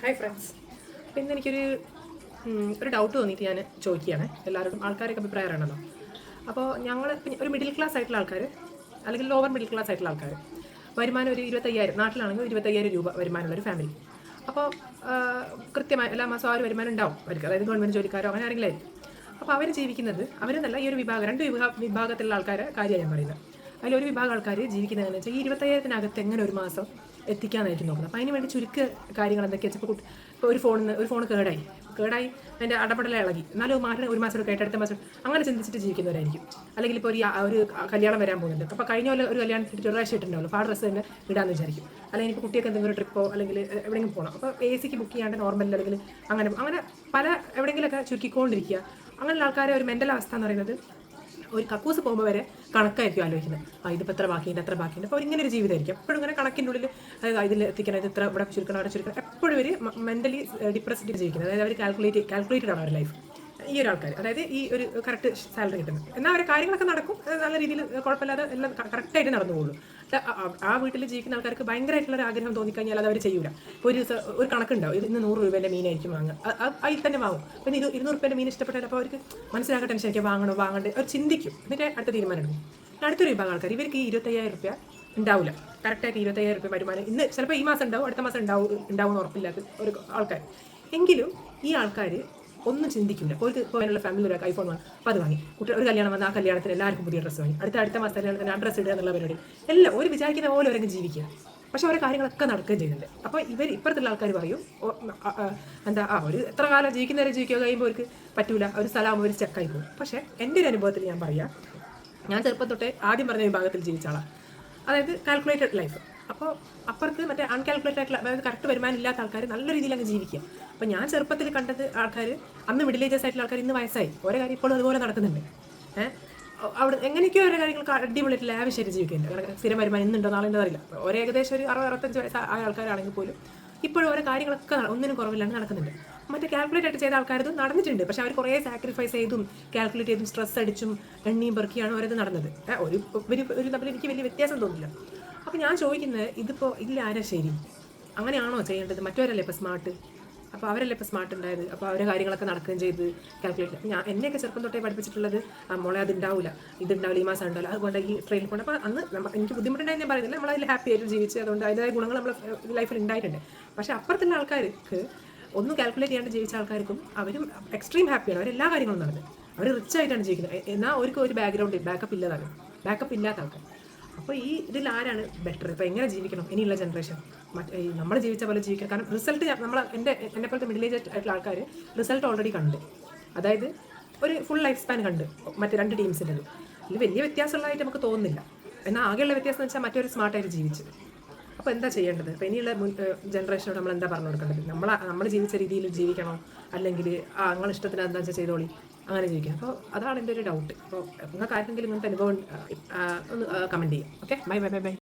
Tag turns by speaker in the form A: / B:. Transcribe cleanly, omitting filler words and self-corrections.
A: Hi friends. അപ്പോൾ ഇന്ന് ഒരു ഡൗട്ട് തോന്നിയിട്ട് ഞാൻ ചോദിക്കുകയാണ്. എല്ലാവരോടും ആൾക്കാരൊക്കെ അഭിപ്രായം അറിയണമല്ലോ. അപ്പോൾ ഞങ്ങൾ പിന്നെ ഒരു മിഡിൽ ക്ലാസ് ആയിട്ടുള്ള ആൾക്കാർ, അല്ലെങ്കിൽ ലോവർ മിഡിൽ ക്ലാസ് ആയിട്ടുള്ള ആൾക്കാർ, വരുമാനം ഒരു 25,000, നാട്ടിലാണെങ്കിൽ 25,000 രൂപ വരുമാനമുള്ള ഒരു ഫാമിലി. അപ്പോൾ കൃത്യമായി എല്ലാ മാസവും ആ ഒരു വരുമാനം ഉണ്ടാവും അവർക്ക്, അതായത് ഗവൺമെൻറ് ജോലിക്കാരോ അങ്ങനെ ആരെങ്കിലും ആയിരിക്കും. അപ്പോൾ അവർ ജീവിക്കുന്നത്, അവരെന്നല്ല, ഈ ഒരു വിഭാഗം, രണ്ട് വിഭാഗത്തിലുള്ള ആൾക്കാരെ കാര്യമാണ് ഞാൻ പറയുന്നത്. അതിലൊരു വിഭാഗം ആൾക്കാർ ജീവിക്കുന്നതെന്ന് വെച്ചാൽ ഈ 25,000-നകത്ത് എങ്ങനെ ഒരു മാസം എത്തിക്കാനായിരിക്കും നോക്കുന്നത്. അപ്പോൾ അതിന് വേണ്ടി ചുരുക്ക കാര്യങ്ങൾ എന്തൊക്കെയാ വെച്ചാൽ, ഇപ്പോൾ ഒരു ഫോൺ കേടായി അതിൻ്റെ അടപടല ഇളകി, എന്നാലും മാറ്റം ഒരു മാസം കേട്ട് അടുത്ത മാസം അങ്ങനെ ചിന്തിച്ചിട്ട് ജീവിക്കുന്നവരായിരിക്കും. അല്ലെങ്കിൽ ഇപ്പോൾ ഒരു കല്യാണം വരാൻ പോകുന്നുണ്ട്. അപ്പോൾ കഴിഞ്ഞ പോലെ ഒരു കല്യാണത്തിന് ഒരു പ്രാവശ്യം ഇട്ടുണ്ടാവുള്ളൂ, അപ്പോൾ ആ ഡ്രസ്സ് തന്നെ ഇടാമെന്ന് വിചാരിക്കും. അല്ലെങ്കിൽ ഇപ്പോൾ കുട്ടിയൊക്കെ എന്തെങ്കിലും ഒരു ട്രിപ്പോ അല്ലെങ്കിൽ എവിടെയെങ്കിലും പോകണം, അപ്പോൾ AC ബുക്ക് ചെയ്യാണ്ട് നോർമൽ, അല്ലെങ്കിൽ അങ്ങനെ പല എവിടെയെങ്കിലുമൊക്കെ ചുരുക്കിക്കൊണ്ടിരിക്കുക. അങ്ങനെയുള്ള ആൾക്കാരെ ഒരു മെൻ്റൽ അവസ്ഥ എന്ന് പറയുന്നത്, ഒരു കക്കൂസ് പോകുമ്പോൾ വരെ കണക്കായിരിക്കും ആലോചിക്കുന്നത്. ഇതിപ്പോൾ എത്ര ബാക്കിയുണ്ട്, എത്ര ബാക്കിയുണ്ട്. അപ്പോൾ ഇങ്ങനെ ഒരു ജീവിതമായിരിക്കും എപ്പോഴും ഇങ്ങനെ കണക്കിൻ്റെ ഉള്ളിൽ, അതായത് ഇതിൽ എത്തിക്കണം, ഇത് ഇത്ര ഇവിടെ ചുരുക്കണം, അവിടെ ചുരുക്കണം. എപ്പോഴും ഒരു മെൻ്റലി ഡിപ്രസ്ഡ് ജീവിക്കുന്നത്. അതായത് അവർ കാൽക്കുലേറ്റഡ് ആണ് അവരുടെ ലൈഫ്. ഈ ഒരു ആൾക്കാർ, അതായത് ഈ ഒരു കറക്റ്റ് സാലറി കിട്ടുന്നത്, എന്നാൽ അവരുടെ കാര്യങ്ങളൊക്കെ നടക്കും, നല്ല രീതിയിൽ കുഴപ്പമില്ലാതെ എല്ലാം കറക്റ്റായിട്ട് നടന്നു പോകുള്ളൂ. ആ വീട്ടിൽ ജീവിക്കുന്ന ആൾക്കാർക്ക് ഭയങ്കരമായിട്ടുള്ള ഒരു ആഗ്രഹം തോന്നിക്കഴിഞ്ഞാൽ അത് അവർ ചെയ്യൂല. ഒരു കണക്കുണ്ടാവും, ഇത് ഇന്ന് 100 രൂപേൻ്റെ മീനായിരിക്കും വാങ്ങുക, അതിൽ തന്നെ വാങ്ങും. പിന്നെ 200 രൂപേൻ്റെ മീൻ ഇഷ്ടപ്പെട്ടാൽ അപ്പോൾ അവർക്ക് മനസ്സിലാക്കാൻ ടെൻഷൻ ആയിരിക്കും, വാങ്ങണോ വാങ്ങണ്ടേ, അവർ ചിന്തിക്കും. എന്നിട്ട് അടുത്ത തീരുമാനം എടുക്കും. അടുത്തൊരു വിഭാഗം ആൾക്കാർ, ഇവർക്ക് ഈ 25,000 രൂപ ഉണ്ടാവില്ല. കറക്റ്റായിട്ട് 25,000 രൂപ വരുമാനം ഇന്ന് ചിലപ്പോൾ ഈ മാസം ഉണ്ടാവും, അടുത്ത മാസം ഉണ്ടാവും ഉറപ്പില്ലാത്ത ഒരു ആൾക്കാർ. എങ്കിലും ഈ ആൾക്കാർ ഒന്നും ചിന്തിക്കില്ല. ഇപ്പോൾ അതിനുള്ള ഫാമിലി ഒരു ഐഫോൺ വാങ്ങി, അപ്പോൾ അത് വാങ്ങി. ഒരു കല്യാണം വന്ന് ആ കല്യാണത്തിന് എല്ലാവർക്കും പുതിയ ഡ്രസ്സ് വാങ്ങി, അടുത്ത മാസം കല്യാണത്തിന് ആ ഡ്രസ്സ് ഇടുക എന്നുള്ള പരിപാടി എല്ലാം ഒരു വിചാരിക്കുന്ന പോലെ അവരൊക്കെ ജീവിക്കുക. പക്ഷെ ഓരോ കാര്യങ്ങളൊക്കെ നടക്കുകയും ചെയ്യുന്നുണ്ട്. അപ്പോൾ ഇപ്പുറത്തുള്ള ആൾക്കാർ പറയും, ഒരു എത്ര കാലം ജീവിക്കുന്നവരെ ജീവിക്കുക, കഴിയുമ്പോൾ അവർക്ക് പറ്റൂല, ഒരു സ്ഥലമാകുമ്പോൾ ഒരു സ്റ്റക്കായി പോകും. പക്ഷേ എൻ്റെ ഒരു അനുഭവത്തിൽ ഞാൻ പറയാം, ഞാൻ ചെറുപ്പം തൊട്ടേ ആദ്യം പറഞ്ഞ വിഭാഗത്തിൽ ജീവിച്ച ആളാണ്. അതായത് കാൽക്കുലേറ്റഡ് ലൈഫ്. അപ്പോൾ അപ്പുറത്ത് മറ്റേ അൺകാൽക്കുലേറ്റഡ് ആയിട്ടുള്ള, അതായത് കറക്റ്റ് വരുമാനം ഇല്ലാത്ത ആൾക്കാർ നല്ല രീതിയിൽ അങ്ങ് ജീവിക്കുക. അപ്പോൾ ഞാൻ ചെറുപ്പത്തിൽ കണ്ടത് ആൾക്കാർ, അന്ന് മിഡിൽ ഏജസ് ആയിട്ടുള്ള ആൾക്കാർ ഇന്ന് വയസ്സായി, ഓരോ കാര്യം ഇപ്പോഴും അതുപോലെ നടക്കുന്നുണ്ട്. അവിടെ എങ്ങനെയൊക്കെയോ ഓരോ കാര്യങ്ങൾക്ക് അടിപൊളിയായിട്ട് ലാവിഷായിട്ട് ജീവിക്കുന്നുണ്ട്. സ്ഥിരം വരുമാനം ഇന്നുണ്ടോ നാളെ ഉണ്ടോ അറിയില്ല. ഏകദേശം ഒരു 60-65 വയസ്സായ ആൾക്കാരാണെങ്കിൽ പോലും ഇപ്പോഴും ഓരോ കാര്യങ്ങളൊക്കെ ഒന്നിനും കുറവില്ലാണ്ട് നടക്കുന്നുണ്ട്. മറ്റേ കാൽക്കുലേറ്റ് ആയിട്ട് ചെയ്ത ആൾക്കാരത് നടന്നിട്ടുണ്ട്. പക്ഷെ അവർ കുറേ സാക്രിഫൈസ് ചെയ്തും കാൽക്കുലേറ്റ് ചെയ്തും സ്ട്രെസ് അടിച്ചും എണ്ണിയും പെറുക്കിയാണ് അവരത് നടന്നത്. ഒരു തമ്മിൽ എനിക്ക് വലിയ വ്യത്യാസം തോന്നില്ല. അപ്പോൾ ഞാൻ ചോദിക്കുന്നത്, ഇതിപ്പോൾ ആരാ ശരി? അങ്ങനെയാണോ ചെയ്യേണ്ടത്? മറ്റവരല്ലേ ഇപ്പോൾ സ്മാർട്ട്? അപ്പോൾ അവരല്ലേ ഇപ്പോൾ സ്മാർട്ട് ഉണ്ടായത്? അപ്പോൾ അവരെ കാര്യങ്ങളൊക്കെ നടക്കുകയും ചെയ്ത് കാൽക്കുലേറ്റ്. എന്നെയൊക്കെ ചെറുപ്പം തൊട്ടേ പഠിപ്പിച്ചിട്ടുള്ളത്, മോളെ അതുണ്ടാവില്ല, ഇതുണ്ടാവില്ല, ഈ മാസം ഉണ്ടാവില്ല, അതുകൊണ്ട് ഈ ട്രെയിനിൽ പോകണം. അപ്പോൾ അന്ന് എനിക്ക് ബുദ്ധിമുട്ടുണ്ടായി ഞാൻ പറയുന്നില്ല, നമ്മളതിൽ ഹാപ്പി ആയിട്ട് ജീവിച്ച്, അതുകൊണ്ട് അതിൻ്റെതായ ഗുണങ്ങൾ നമ്മുടെ ലൈഫിൽ ഉണ്ടായിട്ടുണ്ട്. പക്ഷേ അപ്പുറത്തുള്ള ആൾക്കാർക്ക്, ഒന്നും കാൽക്കുലേറ്റ് ചെയ്യാണ്ട് ജീവിച്ച ആൾക്കാർക്കും അവരും എക്സ്ട്രീം ഹാപ്പിയാണ്. അവരെല്ലാ കാര്യങ്ങളും നടന്നത്, അവർ റിച്ച് ആയിട്ടാണ് ജീവിക്കുന്നത്. എന്നാൽ അവർക്ക് ഒരു ബാക്കപ്പ് ഇല്ലാത്ത ആൾക്കാർ. അപ്പോൾ ഇതിൽ ആരാണ് ബെറ്റർ? ഇപ്പോൾ എങ്ങനെ ജീവിക്കണം ഇനിയുള്ള ജനറേഷൻ? നമ്മൾ ജീവിച്ച പോലെ ജീവിക്കണം. കാരണം റിസൾട്ട് എന്നെപ്പോലത്തെ മിഡിൽ ഏജ് ആയിട്ടുള്ള ആൾക്കാർ റിസൾട്ട് ഓൾറെഡി കണ്ട്, അതായത് ഒരു ഫുൾ ലൈഫ് സ്പാൻ കണ്ട് മറ്റേ രണ്ട് ടീംസിൻ്റെത്. ഇത് വലിയ വ്യത്യാസമുള്ളതായിട്ട് നമുക്ക് തോന്നുന്നില്ല. എന്നാൽ ആകെയുള്ള വ്യത്യാസം എന്ന് വെച്ചാൽ മറ്റൊരു സ്മാർട്ടായിട്ട് ജീവിച്ചു. അപ്പോൾ എന്താ ചെയ്യേണ്ടത്? അപ്പോൾ ഇനിയുള്ള ജനറേഷനോട് നമ്മൾ എന്താ പറഞ്ഞു കൊടുക്കേണ്ടത്? നമ്മൾ ജീവിച്ച രീതിയിൽ ജീവിക്കണോ, അല്ലെങ്കിൽ നിങ്ങൾ ഇഷ്ടത്തിന് എന്താ വെച്ചാൽ ചെയ്തോളി, അങ്ങനെ ജീവിക്കാം? അപ്പോൾ അതാണ് എൻ്റെ ഒരു ഡൗട്ട്. അപ്പോൾ നിങ്ങൾക്ക് ആർക്കെങ്കിലും ഇങ്ങനത്തെ അനുഭവം ഒന്ന് കമൻറ്റ് ചെയ്യാം. Okay, by.